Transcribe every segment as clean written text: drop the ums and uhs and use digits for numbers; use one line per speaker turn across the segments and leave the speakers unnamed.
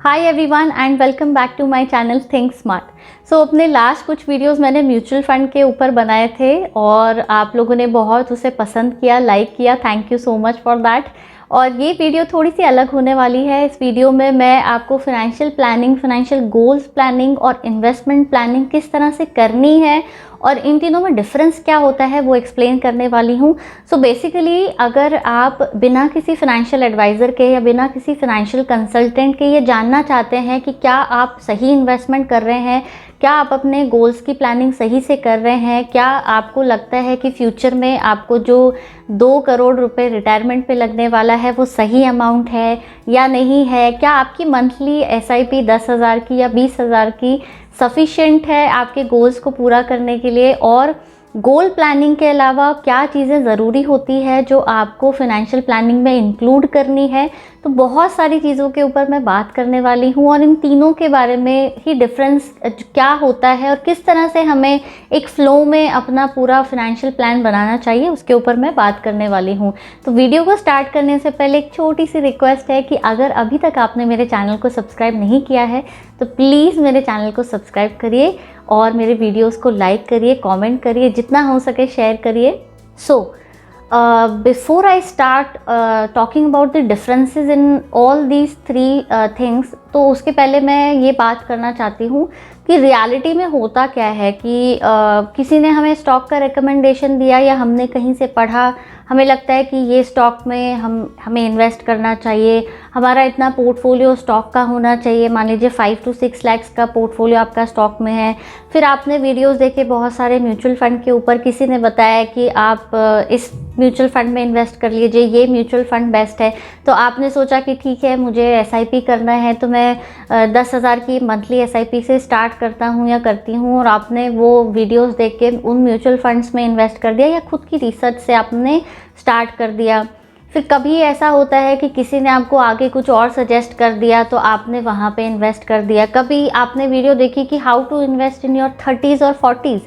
Hi everyone and welcome back to my channel think smart. So अपने last कुछ videos मैंने mutual fund के ऊपर बनाए थे और आप लोगों ने बहुत उसे पसंद किया, लाइक किया। Thank you so much for that. और ये वीडियो थोड़ी सी अलग होने वाली है। इस वीडियो में मैं आपको financial planning, financial goals planning और इन्वेस्टमेंट प्लानिंग किस तरह से करनी है और इन तीनों में डिफरेंस क्या होता है वो एक्सप्लेन करने वाली हूँ। सो बेसिकली अगर आप बिना किसी फाइनेंशियल एडवाइज़र के या बिना किसी फाइनेंशियल कंसल्टेंट के ये जानना चाहते हैं कि क्या आप सही इन्वेस्टमेंट कर रहे हैं, क्या आप अपने गोल्स की प्लानिंग सही से कर रहे हैं, क्या आपको लगता है कि फ्यूचर में आपको जो 2 करोड़ रुपए रिटायरमेंट पे लगने वाला है वो सही अमाउंट है या नहीं है, क्या आपकी मंथली SIP 10,000 की या 20,000 की सफिशिएंट है आपके गोल्स को पूरा करने के लिए, और गोल प्लानिंग के अलावा क्या चीज़ें ज़रूरी होती है जो आपको फाइनेंशियल प्लानिंग में इंक्लूड करनी है। तो बहुत सारी चीज़ों के ऊपर मैं बात करने वाली हूँ और इन तीनों के बारे में ही डिफरेंस क्या होता है और किस तरह से हमें एक फ़्लो में अपना पूरा फाइनेंशियल प्लान बनाना चाहिए उसके ऊपर मैं बात करने वाली हूँ। तो वीडियो को स्टार्ट करने से पहले एक छोटी सी रिक्वेस्ट है कि अगर अभी तक आपने मेरे चैनल को सब्सक्राइब नहीं किया है तो प्लीज़ मेरे चैनल को सब्सक्राइब करिए और मेरे वीडियोस को लाइक करिए, कमेंट करिए, जितना हो सके शेयर करिए। So before I start talking about the differences in all these 3 things, तो उसके पहले मैं ये बात करना चाहती हूँ कि रियलिटी में होता क्या है कि किसी ने हमें स्टॉक का रिकमेंडेशन दिया या हमने कहीं से पढ़ा, हमें लगता है कि ये स्टॉक में हमें इन्वेस्ट करना चाहिए, हमारा इतना पोर्टफोलियो स्टॉक का होना चाहिए। मान लीजिए 5 to 6 लाख का पोर्टफोलियो आपका स्टॉक में है। फिर आपने वीडियोस देखे बहुत सारे म्यूचुअल फंड के ऊपर, किसी ने बताया कि आप इस म्यूचुअल फंड में इन्वेस्ट कर लीजिए, ये म्यूचुअल फंड बेस्ट है। तो आपने सोचा कि ठीक है मुझे SIP करना है तो मैं 10,000 की मंथली SIP से स्टार्ट करता हूँ या करती हूँ, और आपने वो वीडियोस देख के उन म्यूचुअल फंड्स में इन्वेस्ट कर दिया या खुद की रिसर्च से आपने स्टार्ट कर दिया। फिर कभी ऐसा होता है कि किसी ने आपको आगे कुछ और सजेस्ट कर दिया तो आपने वहाँ पे इन्वेस्ट कर दिया। कभी आपने वीडियो देखी कि how to invest in your 30s और 40s,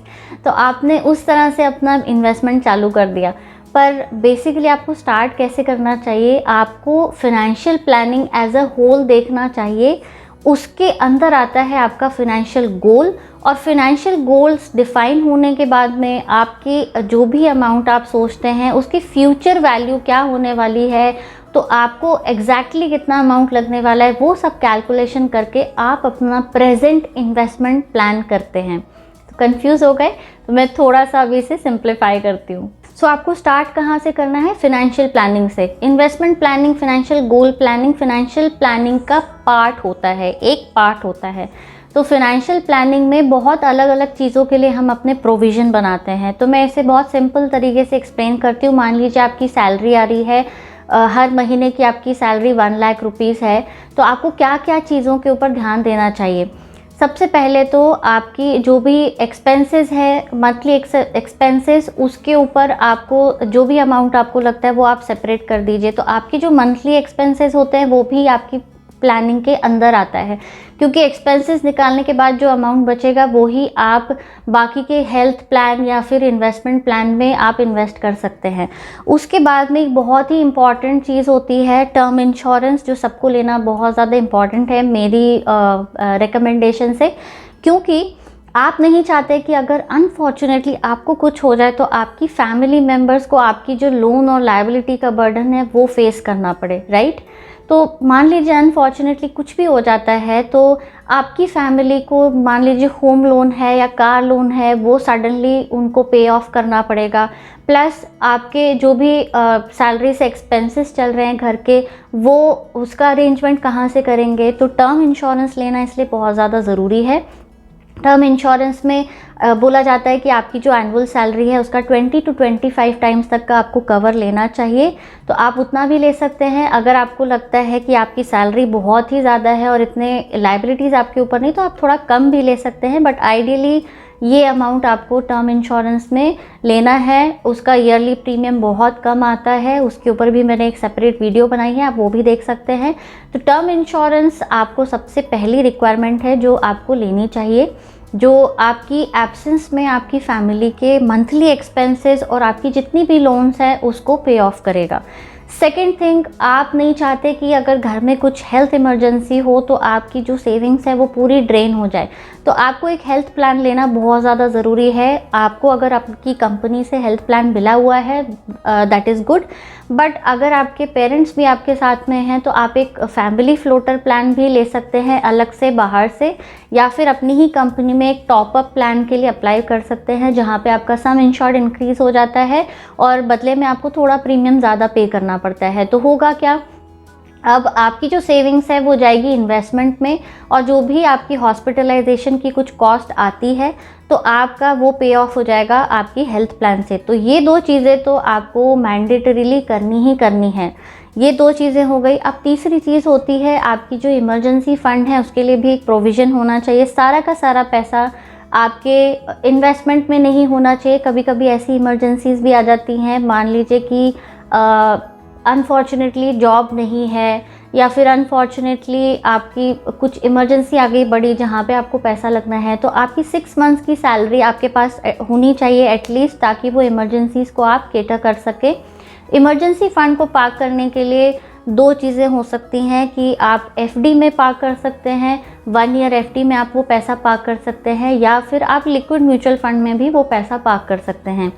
तो आपने उस तरह से अपना इन्वेस्टमेंट चालू कर दिया। पर बेसिकली आपको स्टार्ट कैसे करना चाहिए, आपको financial planning as a whole देखना चाहिए। उसके अंदर आता है आपका फाइनेंशियल गोल, और फाइनेंशियल गोल्स डिफाइन होने के बाद में आपकी जो भी अमाउंट आप सोचते हैं उसकी फ्यूचर वैल्यू क्या होने वाली है, तो आपको एग्जैक्टली कितना अमाउंट लगने वाला है वो सब कैलकुलेशन करके आप अपना प्रेजेंट इन्वेस्टमेंट प्लान करते हैं। तो कंफ्यूज हो गए तो मैं थोड़ा सा अभी इसे सिंप्लीफाई करती हूँ। सो आपको स्टार्ट कहाँ से करना है? फाइनेंशियल प्लानिंग से। Investment planning, financial goal planning financial planning का पार्ट होता है, एक पार्ट होता है। तो फाइनेंशियल प्लानिंग में बहुत अलग अलग चीज़ों के लिए हम अपने प्रोविज़न बनाते हैं। तो मैं इसे बहुत सिंपल तरीके से एक्सप्लेन करती हूँ। मान लीजिए आपकी सैलरी आ रही है, हर महीने की आपकी सैलरी 1 लाख रुपीज़ है, तो आपको क्या क्या चीज़ों के ऊपर ध्यान देना चाहिए? सबसे पहले तो आपकी जो भी एक्सपेंसेस है, मंथली एक्सपेंसेस, उसके ऊपर आपको जो भी अमाउंट आपको लगता है वो आप सेपरेट कर दीजिए। तो आपकी जो मंथली एक्सपेंसेस होते हैं वो भी आपकी प्लानिंग के अंदर आता है, क्योंकि एक्सपेंसेस निकालने के बाद जो अमाउंट बचेगा वो ही आप बाकी के हेल्थ प्लान या फिर इन्वेस्टमेंट प्लान में आप इन्वेस्ट कर सकते हैं। उसके बाद में एक बहुत ही इम्पॉर्टेंट चीज़ होती है टर्म इंश्योरेंस, जो सबको लेना बहुत ज़्यादा इम्पॉर्टेंट है मेरी रिकमेंडेशन से, क्योंकि आप नहीं चाहते कि अगर अनफॉर्चुनेटली आपको कुछ हो जाए तो आपकी फैमिली मेम्बर्स को आपकी जो लोन और लायबिलिटी का बर्डन है वो फेस करना पड़े, राइट? तो मान लीजिए अनफॉर्चुनेटली कुछ भी हो जाता है तो आपकी फैमिली को, मान लीजिए होम लोन है या कार लोन है, वो सडनली उनको पे ऑफ करना पड़ेगा। प्लस आपके जो भी सैलरी से एक्सपेंसेस चल रहे हैं घर के, वो उसका अरेंजमेंट कहाँ से करेंगे? तो टर्म इंश्योरेंस लेना इसलिए बहुत ज़्यादा ज़रूरी है। टर्म इंश्योरेंस में बोला जाता है कि आपकी जो एनुअल सैलरी है उसका 20 to 25 टाइम्स तक का आपको कवर लेना चाहिए। तो आप उतना भी ले सकते हैं। अगर आपको लगता है कि आपकी सैलरी बहुत ही ज़्यादा है और इतने लायबिलिटीज़ आपके ऊपर नहीं, तो आप थोड़ा कम भी ले सकते हैं, बट आइडियली ये अमाउंट आपको टर्म इंश्योरेंस में लेना है। उसका ईयरली प्रीमियम बहुत कम आता है, उसके ऊपर भी मैंने एक सेपरेट वीडियो बनाई है, आप वो भी देख सकते हैं। तो टर्म इंश्योरेंस आपको सबसे पहली रिक्वायरमेंट है जो आपको लेनी चाहिए, जो आपकी एब्सेंस में आपकी फैमिली के मंथली एक्सपेंसेस और आपकी जितनी भी लोन्स हैं उसको पे ऑफ करेगा। सेकेंड थिंग, आप नहीं चाहते कि अगर घर में कुछ हेल्थ इमरजेंसी हो तो आपकी जो सेविंग्स है वो पूरी ड्रेन हो जाए। तो आपको एक हेल्थ प्लान लेना बहुत ज़्यादा ज़रूरी है। आपको अगर आपकी कंपनी से हेल्थ प्लान मिला हुआ है दैट इज़ गुड, बट अगर आपके पेरेंट्स भी आपके साथ में हैं तो आप एक फैमिली फ्लोटर प्लान भी ले सकते हैं अलग से बाहर से, या फिर अपनी ही कंपनी में एक टॉपअप प्लान के लिए अप्लाई कर सकते हैं जहाँ पे आपका सम इंश्योर्ड इंक्रीज़ हो जाता है और बदले में आपको थोड़ा प्रीमियम ज़्यादा पे करना पड़ता है। तो होगा क्या, अब आपकी जो सेविंग्स है वो जाएगी इन्वेस्टमेंट में, और जो भी आपकी हॉस्पिटलाइजेशन की कुछ कॉस्ट आती है तो आपका वो पे ऑफ हो जाएगा आपकी हेल्थ प्लान से। तो ये दो चीज़ें तो आपको मैंडेटरीली करनी ही करनी है। ये दो चीज़ें हो गई। अब तीसरी चीज़ होती है आपकी जो इमरजेंसी फ़ंड है, उसके लिए भी एक प्रोविज़न होना चाहिए। सारा का सारा पैसा आपके इन्वेस्टमेंट में नहीं होना चाहिए। कभी कभी ऐसी इमरजेंसीज़ भी आ जाती हैं, मान लीजिए कि अनफॉर्चुनेटली जॉब नहीं है, या फिर अनफॉर्चुनेटली आपकी कुछ इमरजेंसी आ गई बड़ी जहाँ पे आपको पैसा लगना है, तो आपकी 6 मंथ्स की सैलरी आपके पास होनी चाहिए एटलीस्ट, ताकि वो इमरजेंसीज़ को आप केटर कर सके। इमरजेंसी फ़ंड को पार्क करने के लिए दो चीज़ें हो सकती हैं कि आप एफडी में पार्क कर सकते हैं, 1 ईयर एफडी में आप वो पैसा पार्क कर सकते हैं, या फिर आप लिक्विड म्यूचुअल फ़ंड में भी वो पैसा पार्क कर सकते हैं।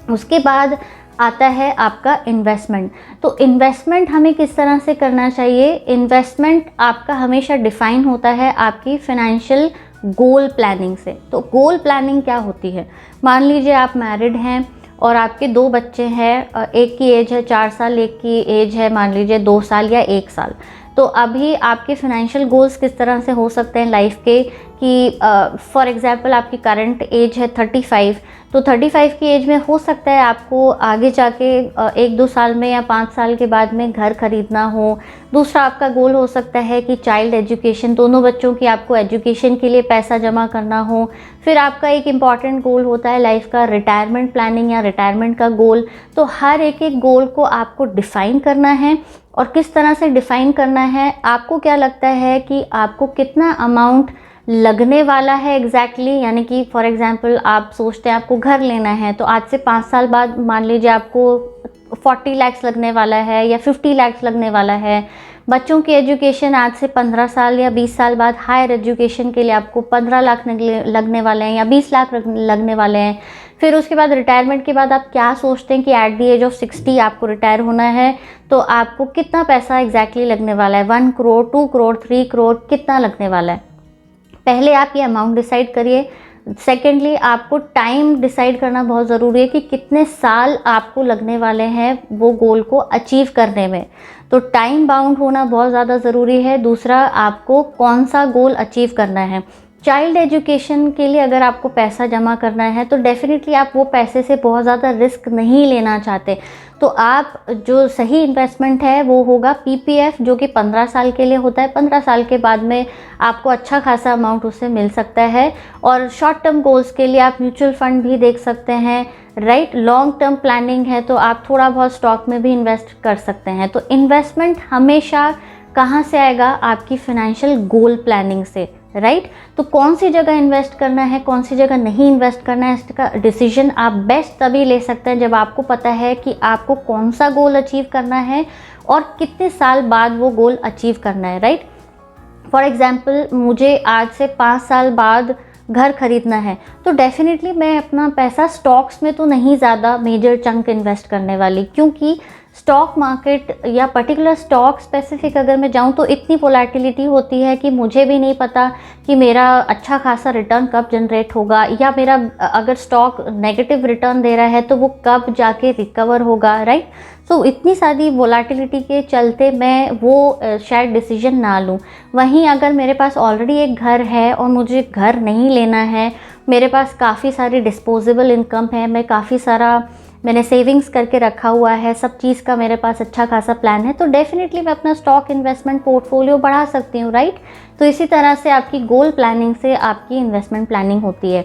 उसके बाद आता है आपका इन्वेस्टमेंट। तो इन्वेस्टमेंट हमें किस तरह से करना चाहिए? इन्वेस्टमेंट आपका हमेशा डिफ़ाइन होता है आपकी फ़ाइनेंशियल गोल प्लानिंग से। तो गोल प्लानिंग क्या होती है? मान लीजिए आप मैरिड हैं और आपके 2 बच्चे हैं, एक की एज है 4 साल, एक की एज है मान लीजिए 2 साल या 1 साल। तो अभी आपके फाइनेंशियल गोल्स किस तरह से हो सकते हैं लाइफ के कि फॉर एग्जांपल आपकी करंट एज है 35, तो 35 की एज में हो सकता है आपको आगे जाके 1-2 साल में या 5 साल के बाद में घर खरीदना हो। दूसरा आपका गोल हो सकता है कि चाइल्ड एजुकेशन, दोनों बच्चों की आपको एजुकेशन के लिए पैसा जमा करना हो। फिर आपका एक इम्पॉर्टेंट गोल होता है लाइफ का रिटायरमेंट प्लानिंग या रिटायरमेंट का गोल। तो हर एक गोल को आपको डिफ़ाइन करना है। और किस तरह से डिफ़ाइन करना है? आपको क्या लगता है कि आपको कितना अमाउंट लगने वाला है एग्जैक्टली, यानी कि फॉर एग्जांपल आप सोचते हैं आपको घर लेना है, तो आज से 5 साल बाद मान लीजिए आपको 40 लाख लगने वाला है या 50 लाख लगने वाला है। बच्चों की एजुकेशन आज से 15 साल या 20 साल बाद हायर एजुकेशन के लिए आपको 15 लाख लगने वाले हैं या 20 लाख लगने वाले हैं। फिर उसके बाद रिटायरमेंट के बाद आप क्या सोचते हैं कि एट द एज ऑफ 60 आपको रिटायर होना है, तो आपको कितना पैसा एग्जैक्टली लगने वाला है? 1 करोड़, 2 करोड़, 3 करोड़, कितना लगने वाला है? पहले आप ये अमाउंट डिसाइड करिए। सेकेंडली आपको टाइम डिसाइड करना बहुत ज़रूरी है कि कितने साल आपको लगने वाले हैं वो गोल को अचीव करने में। तो टाइम बाउंड होना बहुत ज़्यादा ज़रूरी है। दूसरा, आपको कौन सा गोल अचीव करना है। चाइल्ड एजुकेशन के लिए अगर आपको पैसा जमा करना है तो डेफिनेटली आप वो पैसे से बहुत ज़्यादा रिस्क नहीं लेना चाहते, तो आप जो सही इन्वेस्टमेंट है वो होगा पीपीएफ, जो कि 15 साल के लिए होता है। 15 साल के बाद में आपको अच्छा खासा अमाउंट उससे मिल सकता है। और शॉर्ट टर्म गोल्स के लिए आप म्यूचुअल फंड भी देख सकते हैं, राइट। लॉन्ग टर्म प्लानिंग है तो आप थोड़ा बहुत स्टॉक में भी इन्वेस्ट कर सकते हैं। तो इन्वेस्टमेंट हमेशा कहाँ से आएगा? आपकी फाइनेंशियल गोल प्लानिंग से, राइट। तो कौन सी जगह इन्वेस्ट करना है, कौन सी जगह नहीं इन्वेस्ट करना है, इसका डिसीजन आप बेस्ट तभी ले सकते हैं जब आपको पता है कि आपको कौन सा गोल अचीव करना है और कितने साल बाद वो गोल अचीव करना है, राइट। फॉर एग्जाम्पल, मुझे आज से 5 साल बाद घर खरीदना है, तो डेफिनेटली मैं अपना पैसा स्टॉक्स में तो नहीं ज़्यादा मेजर चंक इन्वेस्ट करने वाली, क्योंकि स्टॉक मार्केट या पर्टिकुलर स्टॉक स्पेसिफिक अगर मैं जाऊं तो इतनी वोलेटिलिटी होती है कि मुझे भी नहीं पता कि मेरा अच्छा खासा रिटर्न कब जनरेट होगा, या मेरा अगर स्टॉक नेगेटिव रिटर्न दे रहा है तो वो कब जाके रिकवर होगा, राइट। सो इतनी सारी वोलेटिलिटी के चलते मैं वो शायद डिसीजन ना लूँ। वहीं अगर मेरे पास ऑलरेडी एक घर है और मुझे घर नहीं लेना है, मेरे पास काफ़ी सारी डिस्पोजेबल इनकम है, मैंने सेविंग्स करके रखा हुआ है, सब चीज़ का मेरे पास अच्छा खासा प्लान है, तो डेफिनेटली मैं अपना स्टॉक इन्वेस्टमेंट पोर्टफोलियो बढ़ा सकती हूँ, राइट। तो इसी तरह से आपकी गोल प्लानिंग से आपकी इन्वेस्टमेंट प्लानिंग होती है।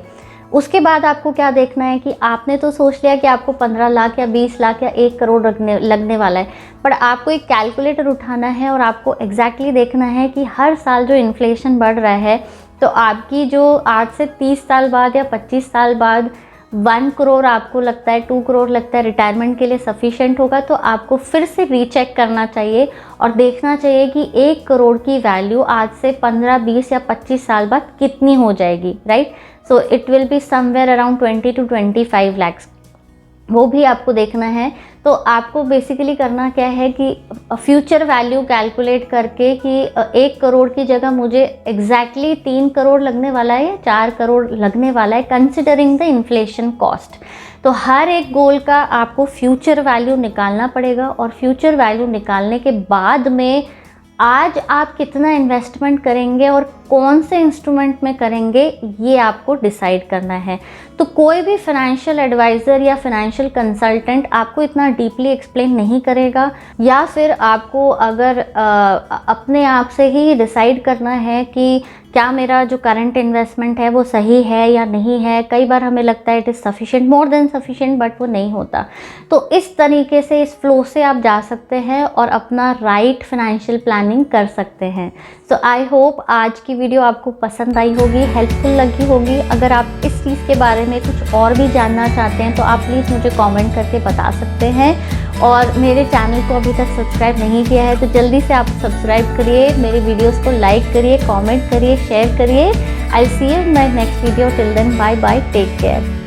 उसके बाद आपको क्या देखना है कि आपने तो सोच लिया कि आपको 15 लाख या 20 लाख या 1 करोड़ लगने वाला है, पर आपको एक कैलकुलेटर उठाना है और आपको एग्जैक्टली देखना है कि हर साल जो इन्फ्लेशन बढ़ रहा है, तो आपकी जो आज से 30 साल बाद या 25 साल बाद 1 करोड़ आपको लगता है, 2 करोड़ लगता है रिटायरमेंट के लिए सफिशेंट होगा, तो आपको फिर से रीचेक करना चाहिए और देखना चाहिए कि 1 करोड़ की वैल्यू आज से 15, 20 या 25 साल बाद कितनी हो जाएगी, right. So it will be somewhere around 20 to 25 lakhs, वो भी आपको देखना है। तो आपको बेसिकली करना क्या है कि फ्यूचर वैल्यू कैलकुलेट करके कि 1 करोड़ की जगह मुझे एग्जैक्टली 3 करोड़ लगने वाला है या 4 करोड़ लगने वाला है, कंसिडरिंग द इन्फ्लेशन कॉस्ट। तो हर एक गोल का आपको फ्यूचर वैल्यू निकालना पड़ेगा और फ्यूचर वैल्यू निकालने के बाद में आज आप कितना इन्वेस्टमेंट करेंगे और कौन से इंस्ट्रूमेंट में करेंगे, ये आपको डिसाइड करना है। तो कोई भी फाइनेंशियल एडवाइज़र या फाइनेंशियल कंसल्टेंट आपको इतना डीपली एक्सप्लेन नहीं करेगा, या फिर आपको अगर अपने आप से ही डिसाइड करना है कि क्या मेरा जो करंट इन्वेस्टमेंट है वो सही है या नहीं है। कई बार हमें लगता है it is sufficient, more than sufficient, but वो नहीं होता। तो इस तरीके से, इस फ्लो से आप जा सकते हैं और अपना राइट फाइनेंशियल प्लानिंग कर सकते हैं। सो आई होप आज की वीडियो आपको पसंद आई होगी, हेल्पफुल लगी होगी। अगर आप इस चीज़ के बारे में कुछ और भी जानना चाहते हैं तो आप प्लीज़ मुझे कमेंट करके बता सकते हैं। और मेरे चैनल को अभी तक सब्सक्राइब नहीं किया है तो जल्दी से आप सब्सक्राइब करिए, मेरे वीडियोस को लाइक करिए, कमेंट करिए, शेयर करिए। I see you in my next video. Till then bye bye, take care.